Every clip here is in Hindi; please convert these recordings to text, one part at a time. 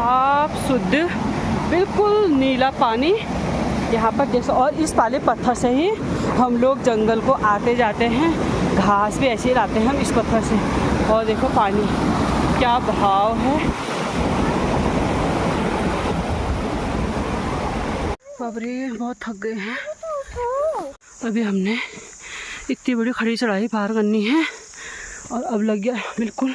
आप शुद्ध बिल्कुल नीला पानी यहाँ पर जैसे, और इस वाले पत्थर से ही हम लोग जंगल को आते जाते हैं। घास भी ऐसे ही लाते हैं हम इस पत्थर से। और देखो पानी क्या बहाव है। बाबरे बहुत थक गए हैं। अभी हमने इतनी बड़ी खड़ी चढ़ाई पार करनी है और अब लग गया बिल्कुल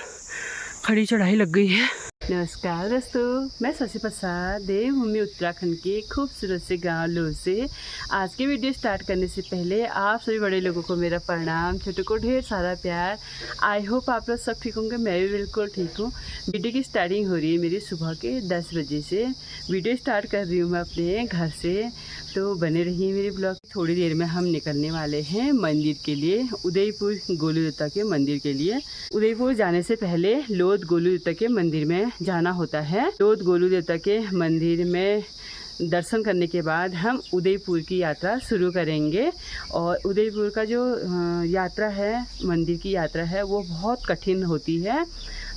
खड़ी चढ़ाई लग गई है। नमस्कार दोस्तों, मैं शशि प्रसाद देवभूमि उत्तराखंड के खूबसूरत से गांव लो से आज की वीडियो स्टार्ट करने से पहले आप सभी बड़े लोगों को मेरा प्रणाम, छोटों को ढेर सारा प्यार। आई होप आप लोग सब ठीक होंगे, मैं भी बिल्कुल ठीक हूँ। वीडियो की स्टार्टिंग हो रही है मेरी सुबह के 10 बजे से। वीडियो स्टार्ट कर रही हूँ मैं अपने घर से, तो बने रहिए मेरे ब्लॉग। थोड़ी देर में हम निकलने वाले हैं मंदिर के लिए, उदयपुर गोलू देवता के मंदिर के लिए। उदयपुर जाने से पहले लोध गोलू देवता के मंदिर में जाना होता है। लोध गोलू देवता के मंदिर में दर्शन करने के बाद हम उदयपुर की यात्रा शुरू करेंगे। और उदयपुर का जो यात्रा है, मंदिर की यात्रा है, वो बहुत कठिन होती है।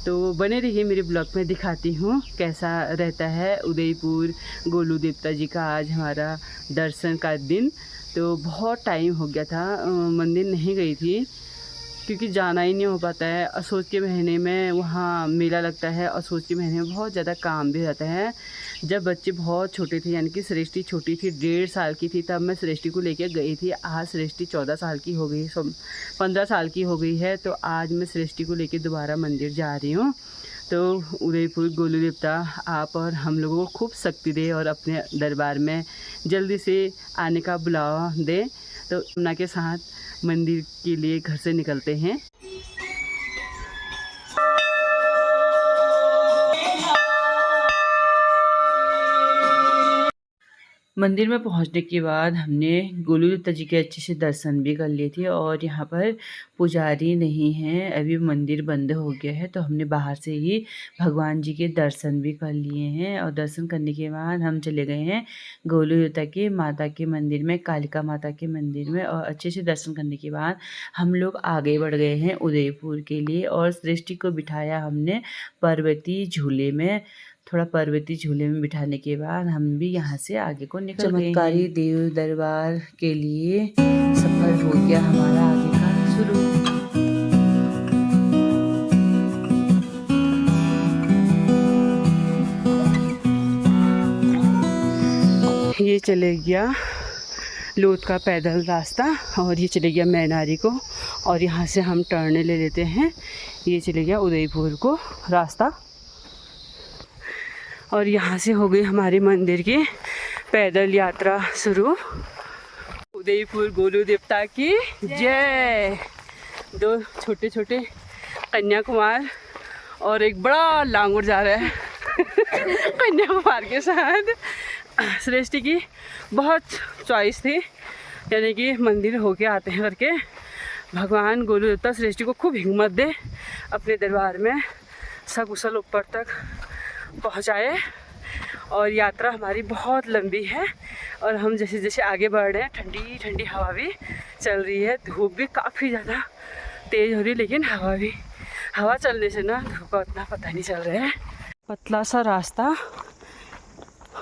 तो बने रहिए मेरे ब्लॉग में, दिखाती हूँ कैसा रहता है उदयपुर गोलू देवता जी का आज हमारा दर्शन का दिन। तो बहुत टाइम हो गया था, मंदिर नहीं गई थी क्योंकि जाना ही नहीं हो पाता है। असोज के महीने में वहाँ मेला लगता है, असोज के महीने में बहुत ज़्यादा काम भी रहता है। जब बच्चे बहुत छोटे थे, यानी कि सृष्टि छोटी थी, 1.5 साल की थी, तब मैं सृष्टि को लेकर गई थी। आज सृष्टि 14 साल की हो गई, 15 साल की हो गई है। तो आज मैं सृष्टि को लेकर दोबारा मंदिर जा रही हूँ। तो उदयपुर गोलू देवता आप और हम लोगों को खूब शक्ति दे और अपने दरबार में जल्दी से आने का बुलावा दे। तो कामना के साथ मंदिर के लिए घर से निकलते हैं। मंदिर में पहुंचने के बाद हमने गोलू देवता जी के अच्छे से दर्शन भी कर लिए थे। और यहाँ पर पुजारी नहीं है, अभी मंदिर बंद हो गया है, तो हमने बाहर से ही भगवान जी के दर्शन भी कर लिए हैं। और दर्शन करने के बाद हम चले गए हैं गोलू देवता के माता के मंदिर में, कालिका माता के मंदिर में। और अच्छे से दर्शन करने के बाद हम लोग आगे बढ़ गए हैं उदयपुर के लिए। और सृष्टि को बिठाया हमने पर्वती झूले में। थोड़ा पर्वती झूले में बिठाने के बाद हम भी यहाँ से आगे को निकल गए। चमत्कारी देव दरबार के लिए सफर हो गया हमारा आगे का शुरू। ये चले गया लोध का पैदल रास्ता और ये चले गया मैनारी को। और यहाँ से हम टर्न ले लेते हैं, ये चले गया उदयपुर को रास्ता। और यहाँ से हो गई हमारी मंदिर की पैदल यात्रा शुरू। उदयपुर गोलू देवता की जय। 2 छोटे छोटे कन्याकुमार और एक बड़ा लांगुर जा रहा है कन्याकुमार के साथ। सृष्टि की बहुत चॉइस थी, यानी कि मंदिर होके आते हैं करके। भगवान गोलू देवता सृष्टि को खूब हिम्मत दे, अपने दरबार में सकुशल ऊपर तक पहुँचाए। और यात्रा हमारी बहुत लंबी है और हम जैसे जैसे आगे बढ़ रहे हैं, ठंडी ठंडी हवा भी चल रही है। धूप भी काफ़ी ज़्यादा तेज़ हो रही है, लेकिन हवा चलने से ना धूप का उतना पता नहीं चल रहा है। पतला सा रास्ता,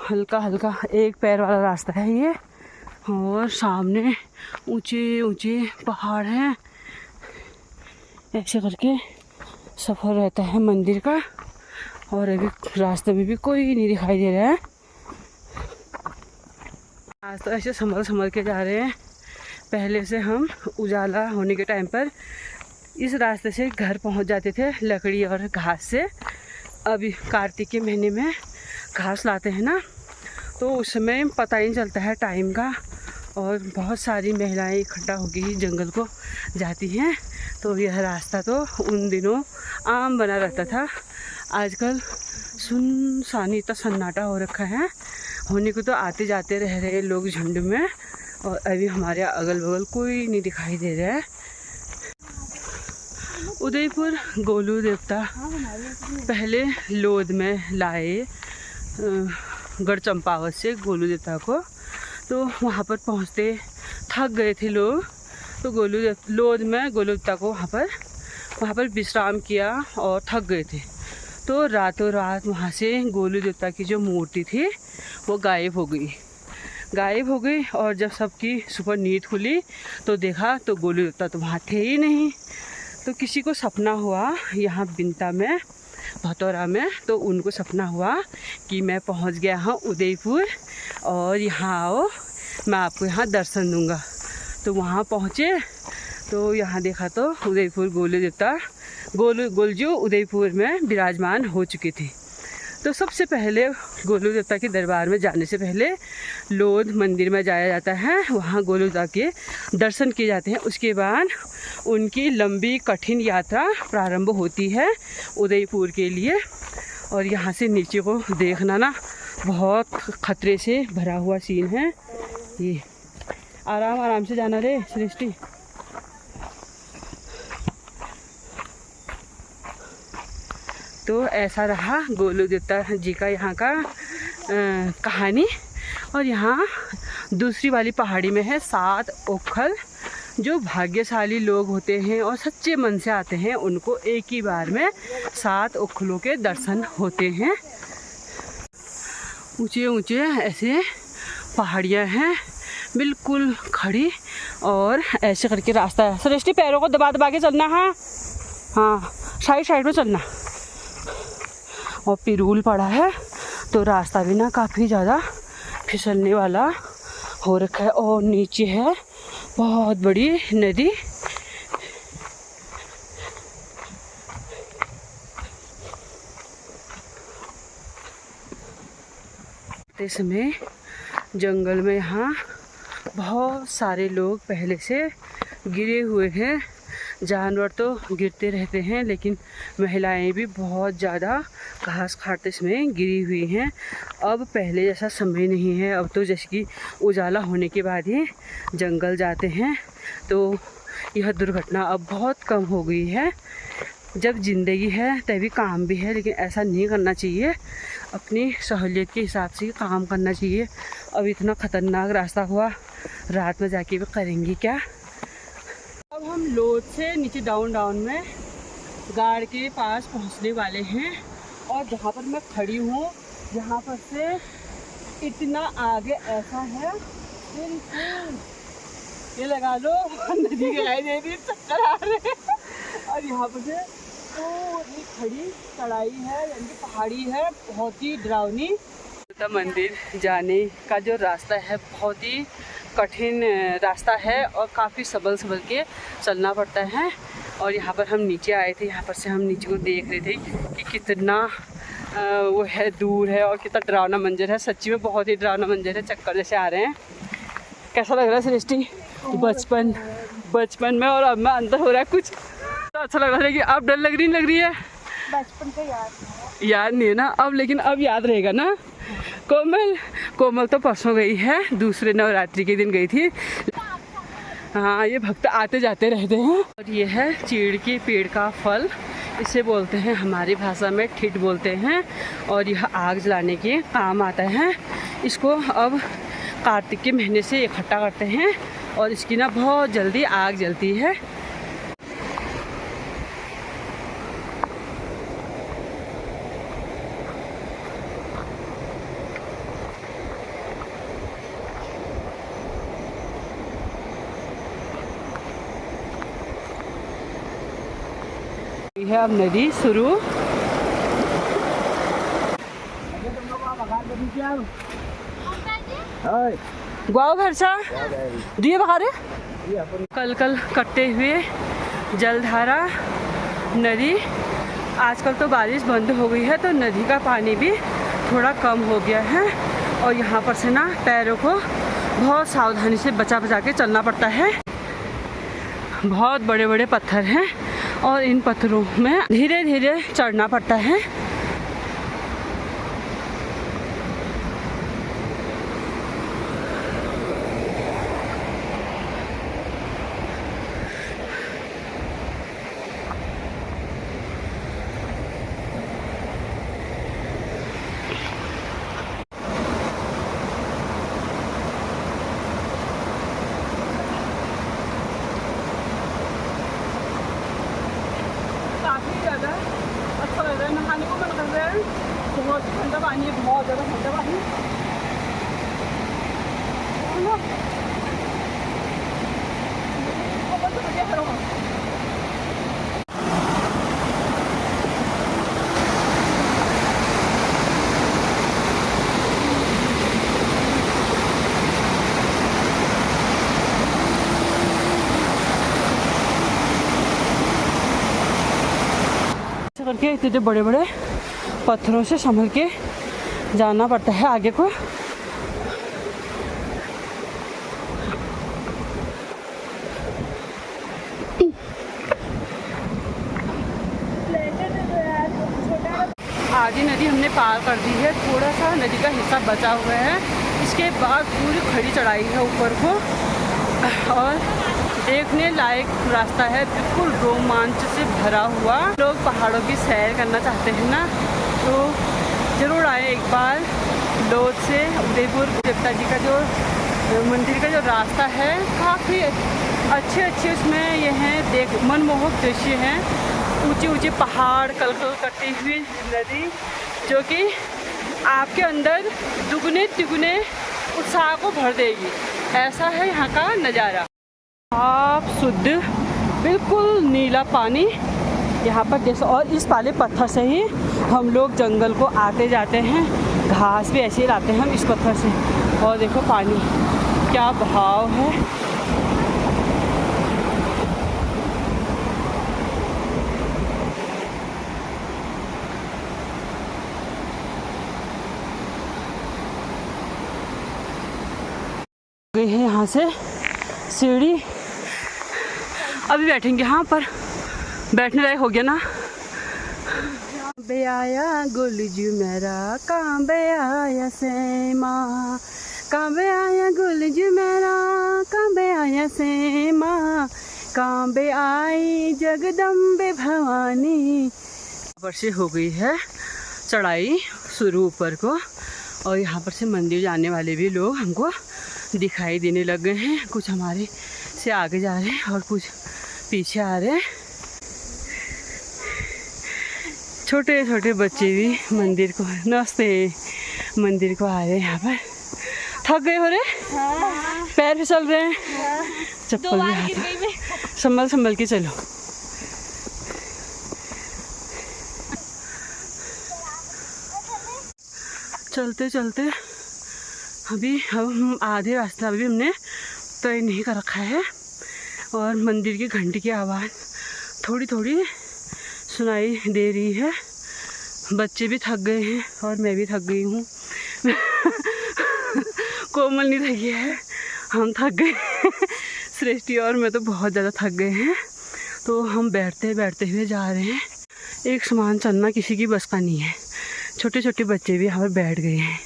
हल्का हल्का एक पैर वाला रास्ता है ये। और सामने ऊंचे ऊंचे पहाड़ हैं। ऐसे करके सफ़र रहता है मंदिर का। और अभी रास्ते में भी कोई नहीं दिखाई दे रहा है। आज तो ऐसे संभल के जा रहे हैं। पहले से हम उजाला होने के टाइम पर इस रास्ते से घर पहुंच जाते थे, लकड़ी और घास से। अभी कार्तिक के महीने में घास लाते हैं ना, तो उस समय पता ही नहीं चलता है टाइम का। और बहुत सारी महिलाएं इकट्ठा होकर ही जंगल को जाती हैं। तो यह रास्ता तो उन दिनों आम बना रहता था। आजकल सुनसानी इतना सन्नाटा हो रखा है। होने को तो आते जाते रह रहे लोग झुंड में, और अभी हमारे अगल बगल कोई नहीं दिखाई दे रहा है। उदयपुर गोलू देवता पहले लोध में लाए गढ़ चंपावत से गोलू देवता को। तो वहाँ पर पहुँचते थक गए थे लोग, तो लोध में गोलू देवता को वहाँ पर विश्राम किया और थक गए थे। तो रातों रात वहाँ से गोलू देवता की जो मूर्ति थी वो गायब हो गई। और जब सबकी सुबह नींद खुली तो देखा तो गोलू देवता तो वहाँ थे ही नहीं। तो किसी को सपना हुआ यहाँ बिंता में, भतौरा में, तो उनको सपना हुआ कि मैं पहुँच गया हूँ उदयपुर और यहाँ आओ, मैं आपको यहाँ दर्शन दूँगा। तो वहाँ पहुँचे तो यहाँ देखा तो उदयपुर गोलजू उदयपुर में विराजमान हो चुकी थी। तो सबसे पहले गोलू देवता के दरबार में जाने से पहले लोध मंदिर में जाया जाता है, वहाँ गोलू देवता के दर्शन किए जाते हैं। उसके बाद उनकी लंबी कठिन यात्रा प्रारंभ होती है उदयपुर के लिए। और यहाँ से नीचे को देखना ना बहुत खतरे से भरा हुआ सीन है। ये आराम आराम से जाना रे सृष्टि। तो ऐसा रहा गोलू देवता जी का यहाँ का कहानी। और यहाँ दूसरी वाली पहाड़ी में है 7 ओखल। जो भाग्यशाली लोग होते हैं और सच्चे मन से आते हैं उनको एक ही बार में 7 ओखलों के दर्शन होते हैं। ऊंचे ऊंचे ऐसे पहाड़ियाँ हैं बिल्कुल खड़ी, और ऐसे करके रास्ता है। सृष्टि पैरों को दबा दबा के चलना। हाँ साइड में चलना। और पिरूल पड़ा है तो रास्ता भी ना काफ़ी ज़्यादा फिसलने वाला हो रखा है। और नीचे है बहुत बड़ी नदी। इस समय जंगल में यहाँ बहुत सारे लोग पहले से गिरे हुए हैं। जानवर तो गिरते रहते हैं लेकिन महिलाएं भी बहुत ज़्यादा घास खाते में गिरी हुई हैं। अब पहले जैसा समय नहीं है। अब तो जैसे कि उजाला होने के बाद ही जंगल जाते हैं, तो यह दुर्घटना अब बहुत कम हो गई है। जब ज़िंदगी है तभी काम भी है, लेकिन ऐसा नहीं करना चाहिए। अपनी सहूलियत के हिसाब से काम करना चाहिए। अब इतना ख़तरनाक रास्ता हुआ, रात में जाके भी करेंगे क्या। अब हम लोध से नीचे डाउन में गाड़ के पास पहुंचने वाले हैं। और जहाँ पर मैं खड़ी हूँ यहाँ पर से इतना आगे ऐसा है ये लगा लो नदी दिखाई दे रही, चक्कर आ रहे हैं। और यहाँ पर से पूरी खड़ी चढ़ाई है, यानी पहाड़ी है, बहुत ही डरावनी। मंदिर जाने का जो रास्ता है बहुत ही कठिन रास्ता है और काफ़ी संभल के चलना पड़ता है। और यहाँ पर हम नीचे आए थे, यहाँ पर से हम नीचे को देख रहे थे कि कितना वो है, दूर है और कितना डरावना मंजर है। सच्ची में बहुत ही डरावना मंजर है, चक्कर जैसे आ रहे हैं। कैसा लग रहा है सृष्टि? बचपन में और अब में अंतर हो रहा है कुछ। तो अच्छा लग रहा है कि अब डर लग रही है। बचपन का याद नहीं है ना अब, लेकिन अब याद रहेगा ना। कोमल तो परसों गई है, दूसरे नवरात्रि के दिन गई थी। हाँ ये भक्त आते जाते रहते हैं। और ये है चीड़ के पेड़ का फल, इसे बोलते हैं हमारी भाषा में ठिठ बोलते हैं। और यह आग जलाने के काम आता है। इसको अब कार्तिक के महीने से इकट्ठा करते हैं और इसकी ना बहुत जल्दी आग जलती है। है अब नदी शुरू। गुआओ भरसा दिए बखारे कल कटते हुए जलधारा नदी। आजकल तो बारिश बंद हो गई है तो नदी का पानी भी थोड़ा कम हो गया है। और यहाँ पर से ना पैरों को बहुत सावधानी से बचा के चलना पड़ता है। बहुत बड़े बड़े पत्थर हैं और इन पत्थरों में धीरे धीरे चढ़ना पड़ता है। काफ़ी ज़्यादा अच्छा लग रहा है, नहाने को मन कर बहुत ठंडा पानी है, बहुत ज़्यादा ठंडा पानी। करके इतने बड़े बड़े पत्थरों से संभल के जाना पड़ता है आगे को। आधी नदी हमने पार कर दी है, थोड़ा सा नदी का हिस्सा बचा हुआ है। इसके बाद पूरी खड़ी चढ़ाई है ऊपर को और देखने लायक रास्ता है, बिल्कुल रोमांच से भरा हुआ। लोग पहाड़ों की सैर करना चाहते हैं ना, तो ज़रूर आए एक बार। लोध से उदयपुर देवता जी का जो मंदिर का जो रास्ता है, काफ़ी अच्छे अच्छे उसमें ये हैं, देख मनमोहक दृश्य हैं। ऊंचे ऊंचे पहाड़, कलकल करती हुई नदी, जो कि आपके अंदर दुगने तिगुने उत्साह को भर देगी। ऐसा है यहाँ का नज़ारा। आप शुद्ध बिल्कुल नीला पानी यहाँ पर जैसे, और इस वाले पत्थर से ही हम लोग जंगल को आते जाते हैं। घास भी ऐसे ही लाते हैं हम इस पत्थर से। और देखो पानी क्या बहाव है। गई है यहाँ से सीढ़ी, अभी बैठेंगे यहाँ पर, बैठने लायक हो गया ना। आया गुलजू मेरा कांबे आया से माँ, कांबे आया गुलजू मेरा कांबे आया से माँ, कांबे आई जगदम्बे भवानी। पर से हो गई है चढ़ाई शुरू ऊपर को, और यहाँ पर से मंदिर जाने वाले भी लोग हमको दिखाई देने लग गए हैं। कुछ हमारे से आगे जा रहे हैं और कुछ पीछे आ रहे हैं। छोटे छोटे बच्चे भी मंदिर को, नमस्ते, मंदिर को आ रहे हैं। यहाँ पर थक गए हो रहे? हाँ। पैर फिसल रहे हैं? हाँ। चप्पल भी हाथ, संभल संभल के चलो। चलते चलते अभी हम आधे रास्ता अभी हमने तय नहीं कर रखा है, और मंदिर की घंटी की आवाज़ थोड़ी थोड़ी सुनाई दे रही है। बच्चे भी थक गए हैं और मैं भी थक गई हूँ। कोमल नहीं थकी है, हम थक गए। सृष्टि और मैं तो बहुत ज़्यादा थक गए हैं, तो हम बैठते बैठते हुए जा रहे हैं। एक समान चलना किसी की बस का नहीं है। छोटे छोटे बच्चे भी यहाँ पर बैठ गए हैं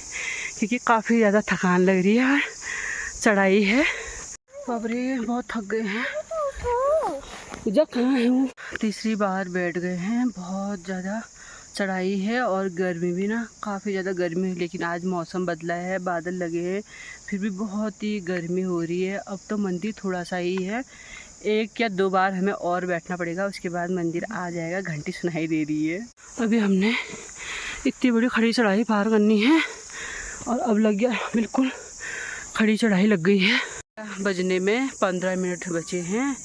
क्योंकि काफ़ी ज़्यादा थकान लग रही है और चढ़ाई है। बाबरे बहुत थक गए हैं। पूजा कहाँ है वो? तीसरी बार बैठ गए हैं। बहुत ज़्यादा चढ़ाई है और गर्मी भी ना, काफ़ी ज़्यादा गर्मी है। लेकिन आज मौसम बदला है, बादल लगे हैं, फिर भी बहुत ही गर्मी हो रही है। अब तो मंदिर थोड़ा सा ही है, 1 या 2 बार हमें और बैठना पड़ेगा, उसके बाद मंदिर आ जाएगा। घंटी सुनाई दे रही है। अभी हमने इतनी बड़ी खड़ी चढ़ाई पार करनी है और अब लग गया, बिल्कुल खड़ी चढ़ाई लग गई है। बजने में 15 मिनट बचे हैं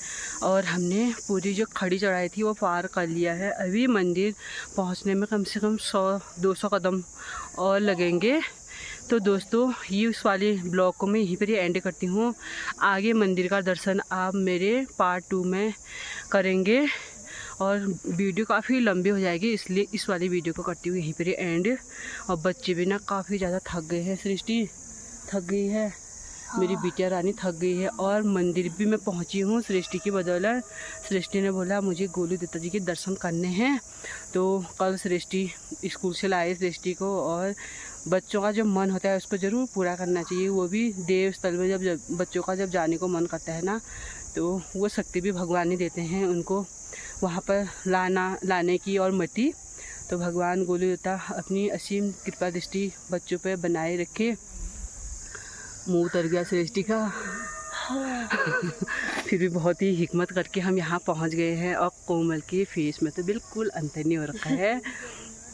और हमने पूरी जो खड़ी चढ़ाई थी वो पार कर लिया है। अभी मंदिर पहुंचने में कम से कम 100-200 कदम और लगेंगे। तो दोस्तों, ये उस वाले ब्लॉग को मैं यहीं पर ही एंड करती हूँ। आगे मंदिर का दर्शन आप मेरे पार्ट 2 में करेंगे और वीडियो काफ़ी लंबी हो जाएगी, इसलिए इस वाली वीडियो को करती हूँ यहीं पर ही एंड। और बच्चे भी ना काफ़ी ज़्यादा थक गए हैं। सृष्टि थक गई है, मेरी बिटिया रानी थक गई है। और मंदिर भी मैं पहुंची हूँ सृष्टि की बदौलत। सृष्टि ने बोला मुझे गोलू देवता जी के दर्शन करने हैं, तो कल सृष्टि स्कूल से लाए सृष्टि को। और बच्चों का जो मन होता है उसको ज़रूर पूरा करना चाहिए। वो भी देव स्थल में जब बच्चों का जब जाने को मन करता है ना, तो वो शक्ति भी भगवान ही देते हैं उनको वहाँ पर लाने की और मति। तो भगवान गोलू देवता अपनी असीम कृपा दृष्टि बच्चों पर बनाए रखे। मुँह उतर गया सृष्टि का। फिर भी बहुत ही हिम्मत करके हम यहाँ पहुँच गए हैं और कोमल के फेस में तो बिल्कुल अंतर नहीं हो रखा है।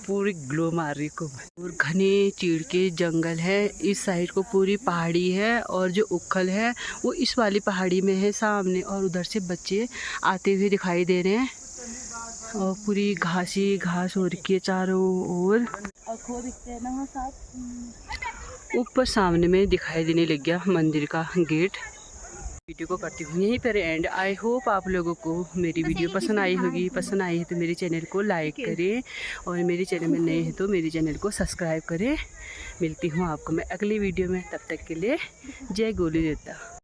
पूरी ग्लो मार रही को। और घने चीड़ के जंगल है, इस साइड को पूरी पहाड़ी है और जो उखल है वो इस वाली पहाड़ी में है सामने। और उधर से बच्चे आते हुए दिखाई दे रहे हैं और पूरी घासी घास हो रखी है चारों ओर। ऊपर सामने में दिखाई देने लग गया मंदिर का गेट। वीडियो को करती हूँ यहीं पर एंड। आई होप आप लोगों को मेरी वीडियो पसंद आई होगी। पसंद आई है तो मेरे चैनल को लाइक करें और मेरे चैनल में नए हैं तो मेरे चैनल को सब्सक्राइब करें। मिलती हूँ आपको मैं अगली वीडियो में, तब तक के लिए जय गोलू देवता।